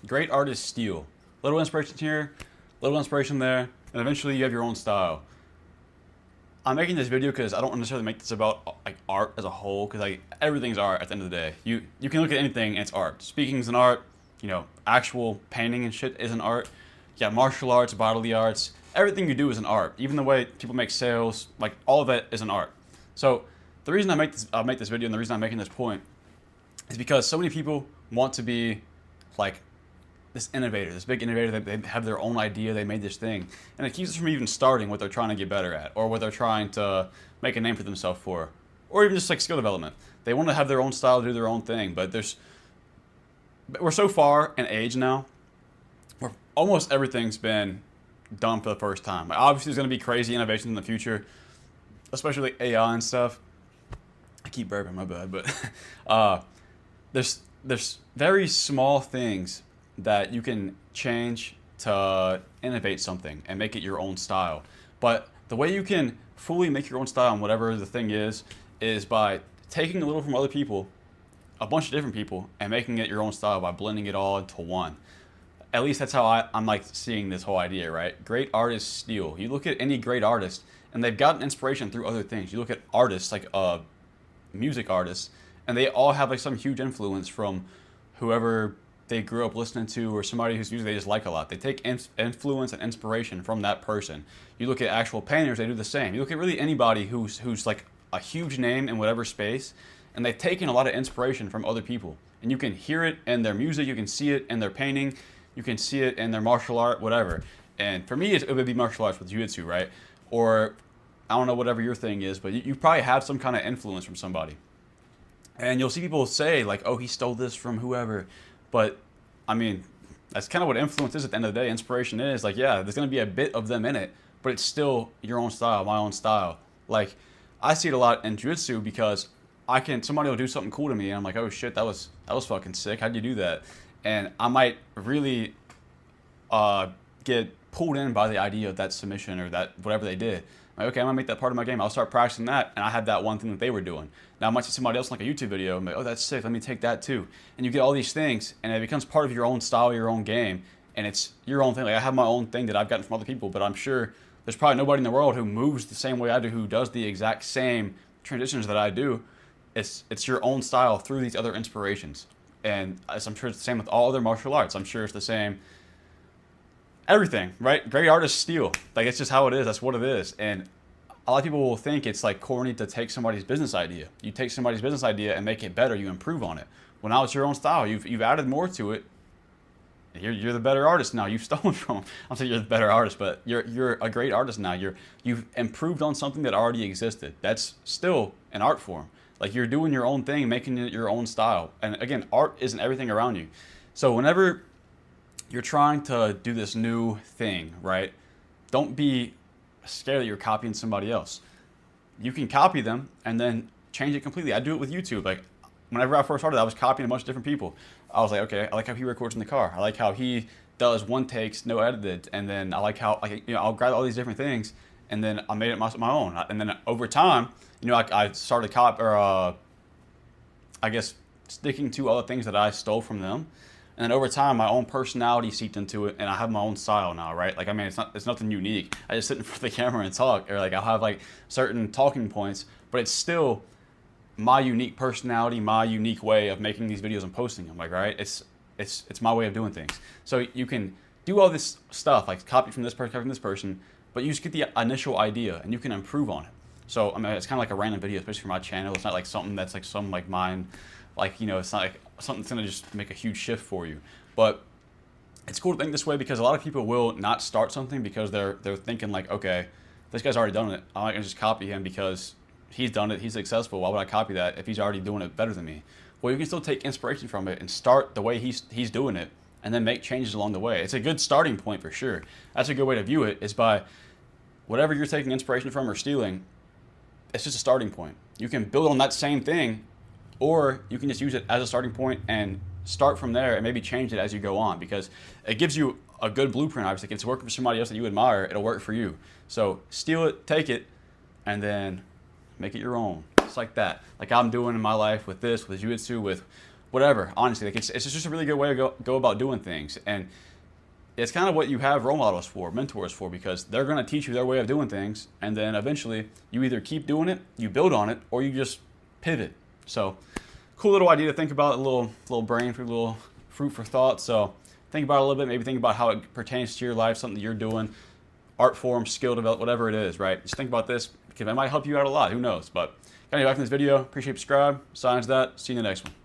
Great artists steal. Little inspiration here, little inspiration there, and eventually you have your own style. I'm making this video because I don't necessarily make this about like art as a whole, because like everything's art at the end of the day. You can look at anything and it's art. Speaking is an art. Actual painting and shit is an art. Yeah, martial arts, bodily arts, everything you do is an art. Even the way people make sales, like all of that is an art. So the reason I make this video and the reason I'm making this point is because so many people want to be like this innovator, this big innovator. They have their own idea. They made this thing, and it keeps us from even starting what they're trying to get better at, or what they're trying to make a name for themselves for, or even just like skill development. They want to have their own style, do their own thing, but we're so far in age now where almost everything's been done for the first time. Like, obviously, there's going to be crazy innovations in the future, especially like AI and stuff. I keep burping, my bad, but there's very small things that you can change to innovate something and make it your own style. But the way you can fully make your own style on whatever the thing is by taking a little from other people, a bunch of different people, and making it your own style by blending it all into one. At least that's how I'm like seeing this whole idea, right? Great artists steal. You look at any great artist, and they've gotten inspiration through other things. You look at artists like music artists, and they all have like some huge influence from whoever they grew up listening to, or somebody whose music they just like a lot. They take influence and inspiration from that person. You look at actual painters, they do the same. You look at really anybody who's like a huge name in whatever space, and they've taken a lot of inspiration from other people. And you can hear it in their music, you can see it in their painting, you can see it in their martial art, whatever. And for me, it would be martial arts with jiu-jitsu, right? Or I don't know, whatever your thing is, but you probably have some kind of influence from somebody. And you'll see people say like, "Oh, he stole this from whoever," but I mean, that's kind of what influence is at the end of the day. Inspiration is like, yeah, there's going to be a bit of them in it, but it's still your own style, my own style. Like, I see it a lot in jiu-jitsu because somebody will do something cool to me, and I'm like, "Oh shit, that was fucking sick. How'd you do that?" And I might really get pulled in by the idea of that submission or that whatever they did. Like, okay, I'm gonna make that part of my game. I'll start practicing that, and I had that one thing that they were doing. Now I might see somebody else in like a YouTube video, and be like, oh, that's sick. Let me take that too. And you get all these things, and it becomes part of your own style, your own game, and it's your own thing. Like I have my own thing that I've gotten from other people, but I'm sure there's probably nobody in the world who moves the same way I do, who does the exact same transitions that I do. It's your own style through these other inspirations, and as I'm sure it's the same with all other martial arts. I'm sure it's the same everything, right? Great artists steal. Like it's just how it is. That's what it is. And a lot of people will think it's like corny to take somebody's business idea. You take somebody's business idea and make it better. You improve on it. Well, now it's your own style. You've added more to it. You're the better artist now. You've stolen from them. I'm saying you're the better artist, but you're a great artist now. You've improved on something that already existed. That's still an art form. Like you're doing your own thing, making it your own style. And again, art isn't everything around you. So whenever you're trying to do this new thing, right? Don't be scared that you're copying somebody else. You can copy them and then change it completely. I do it with YouTube. Like whenever I first started, I was copying a bunch of different people. I was like, okay, I like how he records in the car. I like how he does one takes, no edited, and then I like how I'll grab all these different things, and then I made it my own. And then over time, I started I guess sticking to other things that I stole from them. And then over time, my own personality seeped into it, and I have my own style now, right? Like, I mean, it's nothing unique. I just sit in front of the camera and talk, or like I'll have like certain talking points, but it's still my unique personality, my unique way of making these videos and posting them. Like, right? It's my way of doing things. So you can do all this stuff, like copy from this person, copy from this person, but you just get the initial idea, and you can improve on it. So I mean, it's kind of like a random video, especially for my channel. It's not like something that's like some like mine, like it's not like something that's gonna just make a huge shift for you. But it's cool to think this way because a lot of people will not start something because they're thinking like, okay, this guy's already done it. I'm not gonna just copy him because he's done it. He's successful. Why would I copy that if he's already doing it better than me? Well, you can still take inspiration from it and start the way he's doing it, and then make changes along the way. It's a good starting point for sure. That's a good way to view it. Is by whatever you're taking inspiration from or stealing. It's just a starting point. You can build on that same thing, or you can just use it as a starting point and start from there and maybe change it as you go on, because it gives you a good blueprint. Obviously, if it's working for somebody else that you admire, it'll work for you. So steal it, take it, and then make it your own. Just like that. Like I'm doing in my life with this, with jiu-jitsu, with whatever. Honestly, like it's just a really good way to go about doing things. And it's kind of what you have role models for, mentors for, because they're going to teach you their way of doing things, and then eventually you either keep doing it, you build on it, or you just pivot. So, cool little idea to think about, a little brain for a little fruit for thought. So, think about it a little bit. Maybe think about how it pertains to your life, something that you're doing, art form, skill develop, whatever it is. Right? Just think about this because it might help you out a lot. Who knows? But anyway, back in this video. Appreciate you subscribe. Signs that. See you in the next one.